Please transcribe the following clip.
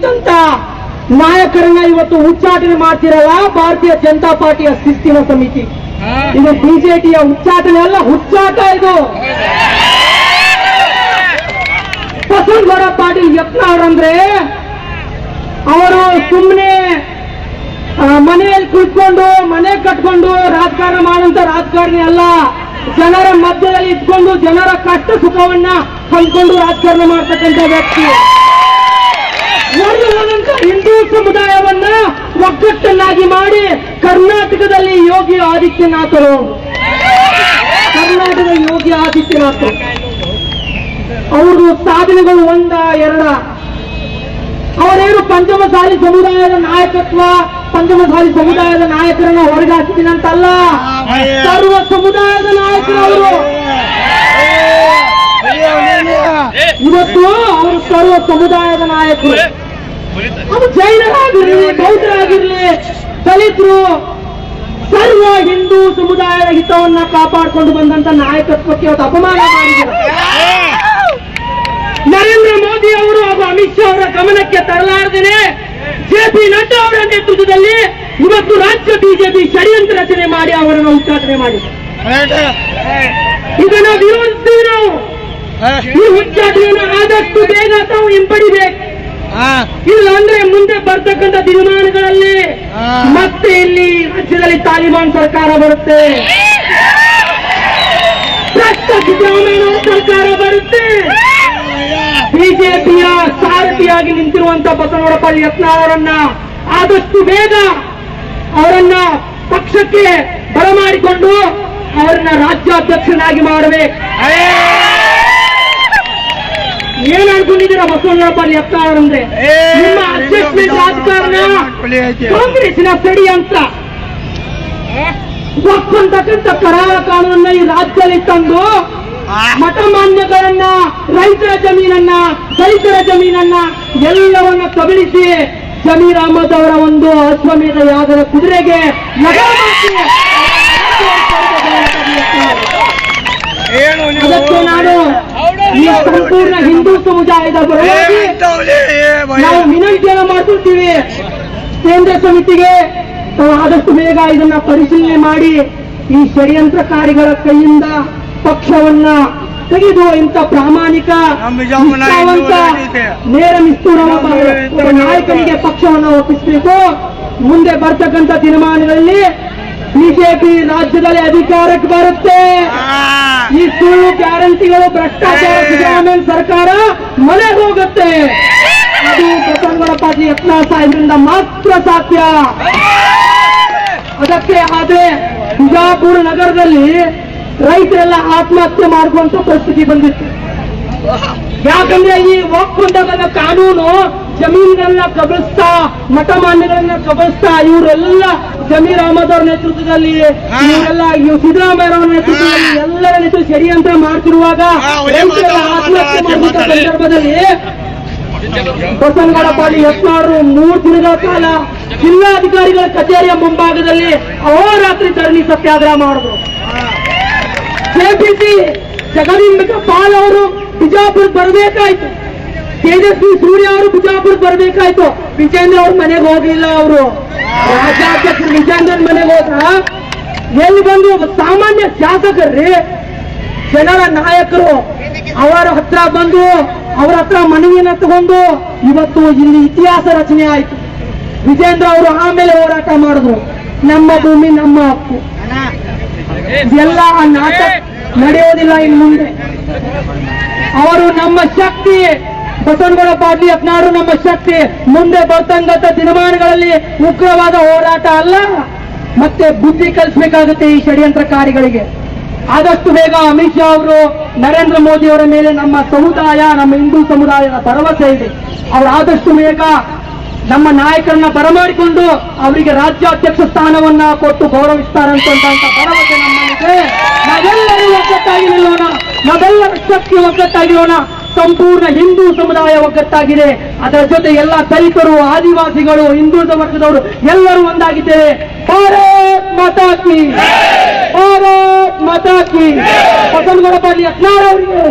ಇಟ್ಟಂತ ನಾಯಕರನ್ನ ಇವತ್ತು ಉಚ್ಚಾಟನೆ ಮಾಡ್ತಿರಲ್ಲ ಭಾರತೀಯ ಜನತಾ ಪಾರ್ಟಿಯ ಶಿಸ್ತಿನ ಸಮಿತಿ. ಇದು ಬಿಜೆಪಿಯ ಉಚ್ಚಾಟನೆ ಅಲ್ಲ, ಹುಚ್ಚಾಟ ಇದು. ಬಸವನಗೌಡ ಪಾಟೀಲ್ ಯತ್ನಾಳ್ ಅಂದ್ರೆ ಅವರು ಸುಮ್ಮನೆ ಮನೆಯಲ್ಲಿ ಕುಳಿತುಕೊಂಡು ಮನೆ ಕಟ್ಕೊಂಡು ರಾಜಕಾರಣ ಮಾಡುವಂತ ರಾಜಕಾರಣಿ ಅಲ್ಲ. ಜನರ ಮಧ್ಯದಲ್ಲಿ ಇದ್ಕೊಂಡು ಜನರ ಕಷ್ಟ ಸುಖವನ್ನ ಹಂಚ್ಕೊಂಡು ರಾಜಕಾರಣ ಮಾಡ್ತಕ್ಕಂಥ ವ್ಯಕ್ತಿ. ಹಿಂದೂ ಸಮುದಾಯವನ್ನ ಒಗ್ಗಟ್ಟನ್ನಾಗಿ ಮಾಡಿ ಕರ್ನಾಟಕದಲ್ಲಿ ಯೋಗಿ ಆದಿತ್ಯನಾಥರು ಅವ್ರದ್ದು ಸಾಧನೆಗಳು ಒಂದ ಎರಡ. ಅವರೇನು ಪಂಚಮಸಾಲಿ ಸಮುದಾಯದ ನಾಯಕತ್ವ, ಪಂಚಮಸಾಲಿ ಸಮುದಾಯದ ನಾಯಕರನ್ನ ಹೊರಗಾಕಿದ್ದೀನಿ ಅಂತಲ್ಲ, ಸರ್ವ ಸಮುದಾಯದ ನಾಯಕರವರು. ಇವತ್ತು ಅವರು ಸರ್ವ ಸಮುದಾಯದ ನಾಯಕರು. ಅದು ಜೈನರಾಗಿರ್ಲಿ, ಬೌದ್ಧರಾಗಿರ್ಲಿ, ದಲಿತರು, ಸರ್ವ ಹಿಂದೂ ಸಮುದಾಯದ ಹಿತವನ್ನ ಕಾಪಾಡಿಕೊಂಡು ಬಂದಂತ ನಾಯಕತ್ವಕ್ಕೆ ಅವತ್ತು ಅಪಮಾನ ಮಾಡಿದ್ದಾರೆ. ನರೇಂದ್ರ ಮೋದಿ ಅವರು ಹಾಗೂ ಅಮಿತ್ ಶಾ ಅವರ ಗಮನಕ್ಕೆ ತರಲಾರದೇನೆ ಜೆ.ಪಿ. ನಡ್ಡಾ ಅವರ ನೇತೃತ್ವದಲ್ಲಿ ಇವತ್ತು ರಾಜ್ಯ ಬಿಜೆಪಿ ಷಡ್ಯಂತ್ರ ರಚನೆ ಮಾಡಿ ಅವರನ್ನು ಉಚ್ಚಾಟನೆ ಮಾಡಿದೆ. ಇದನ್ನು ವಿರೋಧಿಸ್ತೀವಿ ನಾವು. ಈ ಉಚ್ಚಾಟನೆಯನ್ನು ಆದಷ್ಟು ಬೇಗ ತಾವು ಹಿಂಪಡಿಬೇಕು. ಇಲ್ಲ ಅಂದ್ರೆ ಮುಂದೆ ಬರ್ತಕ್ಕಂಥ ದಿನಮಾನಗಳಲ್ಲಿ ಮತ್ತೆ ಇಲ್ಲಿ ರಾಜ್ಯದಲ್ಲಿ ತಾಲಿಬಾನ್ ಸರ್ಕಾರ ಬರುತ್ತೆ, ಭ್ರಷ್ಟ ಸಿದ್ದರಾಮಯ್ಯ ಸರ್ಕಾರ ಬರುತ್ತೆ. ಬಿಜೆಪಿಯ ಸಾರಥಿಯಾಗಿ ನಿಂತಿರುವಂತ ಬಸವನಗೌಡ ಪಾಟೀಲ್ ಯತ್ನಾಳ್ ಅವರನ್ನ ಆದಷ್ಟು ಬೇಗ ಅವರನ್ನ ಪಕ್ಷಕ್ಕೆ ಬರಮಾಡಿಕೊಂಡು ಅವರನ್ನ ರಾಜ್ಯಾಧ್ಯಕ್ಷನಾಗಿ ಮಾಡಬೇಕು. ಏನ್ ಅನ್ಕೊಂಡಿದ್ದೀರಾ ಬಸವನಗೌಡ ಪಾಟೀಲ್ ಯತ್ನಾಳ್ ಅಂದ್ರೆ? ನಿಮ್ಮ ಅಡ್ಜಸ್ಟ್ಮೆಂಟ್ ರಾಜಕಾರಣ ಕಾಂಗ್ರೆಸ್ಸಿನ ಸಡಿ ಅಂತ ಒಪ್ಪಂತಕ್ಕಂಥ ಕರಾಳ ಕಾನೂನನ್ನ ಈ ರಾಜ್ಯದಲ್ಲಿ ತಂದು ಮಠ ಮಾನ್ಯಗಳನ್ನ, ರೈತರ ಜಮೀನನ್ನ, ದಲಿತರ ಜಮೀನನ್ನ ಎಲ್ಲವನ್ನ ಕಬಳಿಸಿ ಜಮೀರ್ ಅಹಮದ್ ಅವರ ಒಂದು ಅಶ್ವಮೇಧ ಯಾಗದ ಕುದುರೆಗೆ ಅದಕ್ಕೆ ನಾನು ಈ ಸಂಪೂರ್ಣ ಹಿಂದೂ ಸಮುದಾಯದ ಪರವಾಗಿ ನಾವು ವಿನಂತಿಯನ್ನು ಮಾಡ್ಕೊಳ್ತೀವಿ ಕೇಂದ್ರ ಸಮಿತಿಗೆ. ಆದಷ್ಟು ಬೇಗ ಇದನ್ನ ಪರಿಶೀಲನೆ ಮಾಡಿ ಈ ಷಡ್ಯಂತ್ರಕಾರಿಗಳ ಕೈಯಿಂದ ಪಕ್ಷವನ್ನ ತೆಗೆದು ಇಂಥ ಪ್ರಾಮಾಣಿಕ ನೇರ ನಿಷ್ಠುರ ನಾಯಕನಿಗೆ ಪಕ್ಷವನ್ನು ಒಪ್ಪಿಸಬೇಕು. ಮುಂದೆ ಬರ್ತಕ್ಕಂಥ ದಿನಮಾನಗಳಲ್ಲಿ ಬಿಜೆಪಿ ರಾಜ್ಯದಲ್ಲಿ ಅಧಿಕಾರಕ್ಕೆ ಬರುತ್ತೆ. ಈ ಸುಳ್ಳು ಗ್ಯಾರಂಟಿಗಳು, ಭ್ರಷ್ಟಾಚಾರ, ಸಿದ್ದರಾಮಯ್ಯ ಸರ್ಕಾರ ಮನೆ ಹೋಗುತ್ತೆ. ಅದು ಬಸವನಗೌಡ ಪಾಟೀಲ್ ಯತ್ನಾಳ್ ಸಾಹೇಬರಿಂದ ಮಾತ್ರ ಸಾಧ್ಯ. ಅದಕ್ಕೆ ಆದ್ರೆ ಬಿಜಾಪುರ ನಗರದಲ್ಲಿ ರೈತರೆಲ್ಲ ಆತ್ಮಹತ್ಯೆ ಮಾಡುವಂತ ಪರಿಸ್ಥಿತಿ ಬಂದಿತ್ತು. ಯಾಕಂದ್ರೆ ಈ ಒಕ್ಕೂಟದ ಕಾನೂನು ಜಮೀನುಗಳನ್ನ ಕಬಳಿಸ್ತಾ, ಮಠ ಮಾನ್ಯಗಳನ್ನ ಕಬಳಿಸ್ತಾ ಇವರೆಲ್ಲ ಜಮೀರ್ ಅಹಮದ್ ಅವರ ನೇತೃತ್ವದಲ್ಲಿ, ಇವರೆಲ್ಲ ಸಿದ್ದರಾಮಯ್ಯ ಅವರ ನೇತೃತ್ವದಲ್ಲಿ ಎಲ್ಲರ ನೇತೃತ್ವ ಷಡ್ಯಂತ್ರ ಮಾಡ್ತಿರುವಾಗ ರೈತರೆಲ್ಲ ಆತ್ಮಹತ್ಯೆ ಮಾಡುವಂತ ಸಂದರ್ಭದಲ್ಲಿ ಬಸವನಗೌಡ ಪಾಟೀಲ್ ಯತ್ನಾಳ್ 3 ದಿನಗಳ ಕಾಲ ಜಿಲ್ಲಾಧಿಕಾರಿಗಳ ಕಚೇರಿಯ ಮುಂಭಾಗದಲ್ಲಿ ಅಹೋರಾತ್ರಿ ಧರಣಿ ಸತ್ಯಾಗ್ರಹ ಮಾಡಿದ್ರು. ಕೆಪಿಸಿ ಜಗದೀಂಬಿಕ ಪಾಲ್ ಅವರು ಬಿಜಾಪುರಕ್ಕೆ ಬರಬೇಕಾಯ್ತು, ತೇಜಸ್ವಿ ಸೂರ್ಯ ಅವರು ಬಿಜಾಪುರಕ್ಕೆ ಬರಬೇಕಾಯ್ತು. ವಿಜೇಂದ್ರ ಅವ್ರ ಮನೆಗೆ ಹೋಗಲಿಲ್ಲ. ಅವರು ರಾಜ್ಯಾಧ್ಯಕ್ಷ ವಿಜೇಂದ್ರನ್ ಮನೆಗೆ ಹೋದ್ರ ಎಲ್ಲಿ ಬಂದು ಸಾಮಾನ್ಯ ಶಾಸಕರ್ರಿ, ಜನರ ನಾಯಕರು ಅವರ ಹತ್ರ ಬಂದು ಅವರ ಹತ್ರ ಮನವಿಯನ್ನ ತಗೊಂಡು ಇವತ್ತು ಇಲ್ಲಿ ಇತಿಹಾಸ ರಚನೆ ಆಯಿತು. ವಿಜೇಂದ್ರ ಅವರು ಆಮೇಲೆ ಹೋರಾಟ ಮಾಡಿದ್ರು, ನಮ್ಮ ಭೂಮಿ ನಮ್ಮ ಹಕ್ಕು. ಎಲ್ಲ ನಾಟಕ ನಡೆಯೋದಿಲ್ಲ ಇನ್ನು ಮುಂದೆ. ಅವರು ನಮ್ಮ ಶಕ್ತಿ, ಬಸವನಗೌಡ ಪಾಟೀಲ್ ಯತ್ನಾಳ್ ನಮ್ಮ ಶಕ್ತಿ. ಮುಂದೆ ಬರ್ತಂಗತ ದಿನಮಾನಗಳಲ್ಲಿ ಉಗ್ರವಾದ ಹೋರಾಟ ಅಲ್ಲ, ಮತ್ತೆ ಬುದ್ಧಿ ಕಲಿಸಬೇಕಾಗುತ್ತೆ ಈ ಷಡ್ಯಂತ್ರಕಾರಿಗಳಿಗೆ. ಆದಷ್ಟು ಬೇಗ ಅಮಿತ್ ಶಾ ಅವರು, ನರೇಂದ್ರ ಮೋದಿ ಅವರ ಮೇಲೆ ನಮ್ಮ ಸಮುದಾಯ, ನಮ್ಮ ಹಿಂದೂ ಸಮುದಾಯದ ಭರವಸೆ ಇದೆ. ಅವರು ಆದಷ್ಟು ಬೇಗ ನಮ್ಮ ನಾಯಕರನ್ನ ಬರಮಾಡಿಕೊಂಡು ಅವರಿಗೆ ರಾಜ್ಯಾಧ್ಯಕ್ಷ ಸ್ಥಾನವನ್ನ ಕೊಟ್ಟು ಗೌರವಿಸ್ತಾರಂತ ಭರವಸೆ ನಮ್ಮಲ್ಲಿದೆ. ನಾವೆಲ್ಲರೂ ಒಗ್ಗಟ್ಟಾಗಿ ನಿಲ್ಲೋಣ, ನಾವೆಲ್ಲರ ಶಕ್ತಿ ಒಗ್ಗಟ್ಟಾಗಿರೋಣ. ಸಂಪೂರ್ಣ ಹಿಂದೂ ಸಮುದಾಯ ಒಗ್ಗಟ್ಟಾಗಿದೆ. ಅದರ ಜೊತೆ ಎಲ್ಲ ದಲಿತರು, ಆದಿವಾಸಿಗಳು, ಹಿಂದುಳಿದ ವರ್ಗದವರು ಎಲ್ಲರೂ ಒಂದಾಗಿದ್ದೇವೆ. ಭಾರತ್ ಮಾತಾ ಕಿ, ಭಾರತ್ ಮಾತಾ ಕಿ. ಬಸವನಗೌಡ ಪಾಟೀಲ್ ಯತ್ನಾಳ್ ಅವರಿಗೆ